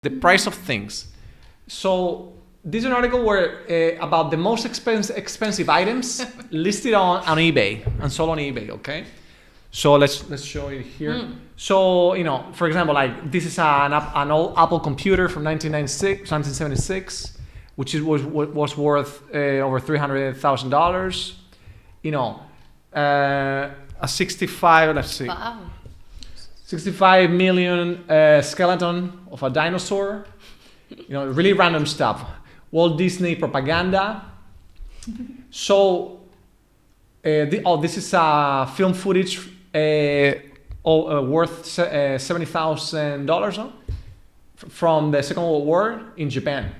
The price of things. So this is an article where about the most expensive items listed on eBay and sold on eBay. Okay, so let's show it here. So for example, like this is an old Apple computer from 1976, which was worth over $300,000. A 65. Let's see. Wow. 65 million skeleton of a dinosaur, really random stuff. Walt Disney propaganda. So, this is film footage worth $70,000 from the Second World War in Japan.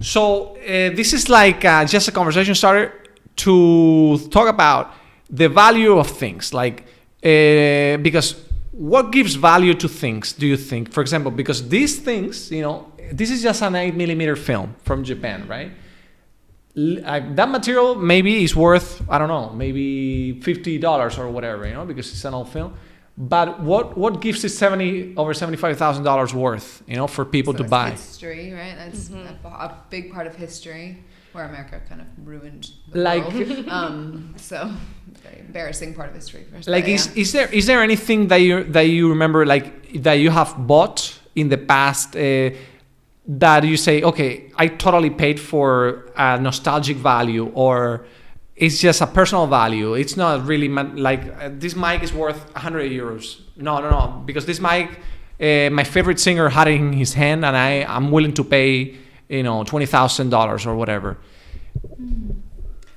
So this is like just a conversation starter to talk about the value of things, like because. What gives value to things, do you think? For example, because these things, this is just an 8mm film from Japan, right? That material maybe is worth, I don't know, maybe $50 or whatever, because it's an old film. But what gives it over $75,000 worth, for people to buy? History, right? That's a big part of history. Where America kind of ruined the world. So very embarrassing part of history. Like, is there anything that you remember, like that you have bought in the past that you say, okay, I totally paid for a nostalgic value, or it's just a personal value? It's not really like this mic is worth 100 euros. No, because this mic, my favorite singer had it in his hand, and I'm willing to pay $20,000 or whatever.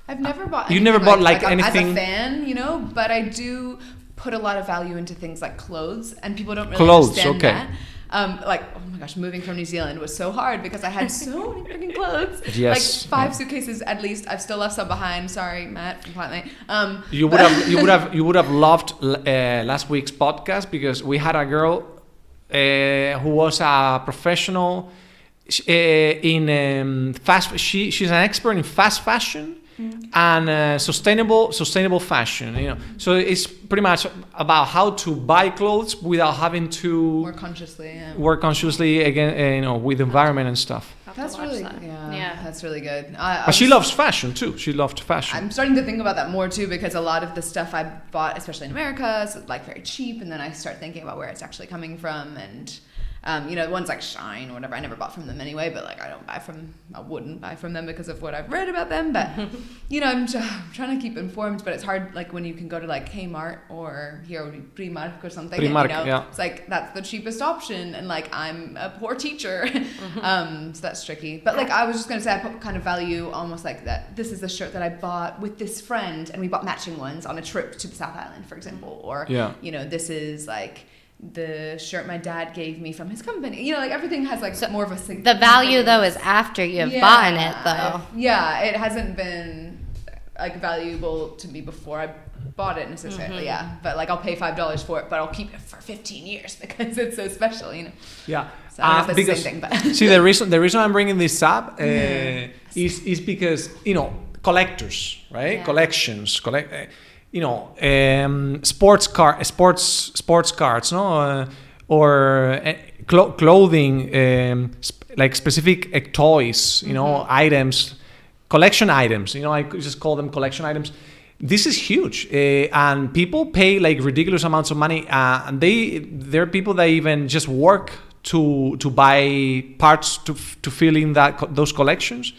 I've never bought. You never bought like as anything a fan, but I do put a lot of value into things like clothes, and people don't really understand that. Like, oh my gosh, moving from New Zealand was so hard because I had so many freaking clothes. Yes. Like 5 suitcases at least. I've still left some behind. Sorry, Matt from Flatmate. You would have loved last week's podcast, because we had a girl who was a professional in fast. She's an expert in fast fashion and sustainable fashion. So it's pretty much about how to buy clothes without having to work consciously again, with the environment and stuff. That's really that's really good. But she loves fashion too. She loved fashion. I'm starting to think about that more too, because a lot of the stuff I bought, especially in America, is like very cheap, and then I start thinking about where it's actually coming from, and ones like Shine or whatever, I never bought from them anyway, but like I wouldn't buy from them because of what I've read about them. But I'm trying to keep informed, but it's hard, like when you can go to like Kmart or here would be Primark or something. It's like that's the cheapest option, and like I'm a poor teacher. So that's tricky. But like I was just gonna say, I put kind of value almost like that. This is the shirt that I bought with this friend, and we bought matching ones on a trip to the South Island, for example. Or this is like the shirt my dad gave me from his company. Like everything has like more of a the value though is after you've bought it though. It hasn't been like valuable to me before I bought it necessarily. But like I'll pay $5 for it, but I'll keep it for 15 years because it's so special. So I don't know if it's the same thing, but see, the reason I'm bringing this up is because collectors, right? Collections, sports cards, or clothing, like specific toys, items, collection items. I could just call them collection items. This is huge, and people pay like ridiculous amounts of money. And there are people that even just work to buy parts to fill in those collections.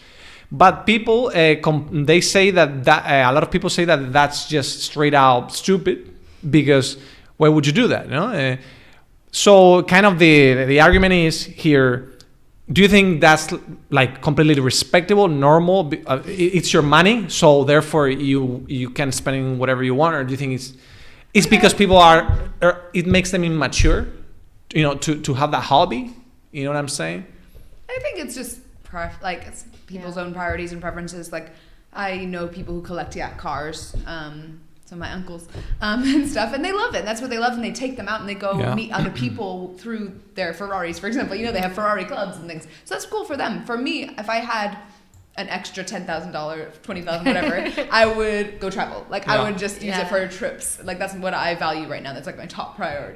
But people, they say that a lot of people say that that's just straight out stupid, because why would you do that? So kind of the argument is here, do you think that's like completely respectable, normal? It's your money, so therefore you can spend whatever you want, or do you think it's because people it makes them immature, to have that hobby? You know what I'm saying? I think it's just it's people's own priorities and preferences. Like I know people who collect cars, some of my uncles and stuff, and they love it. That's what they love, and they take them out and they go meet other people through their Ferraris, for example. They have Ferrari clubs and things, so that's cool for them. For me, if I had an extra $10,000, $20,000, whatever, I would go travel. Like I would just use it for trips. Like that's what I value right now. That's like my top priority.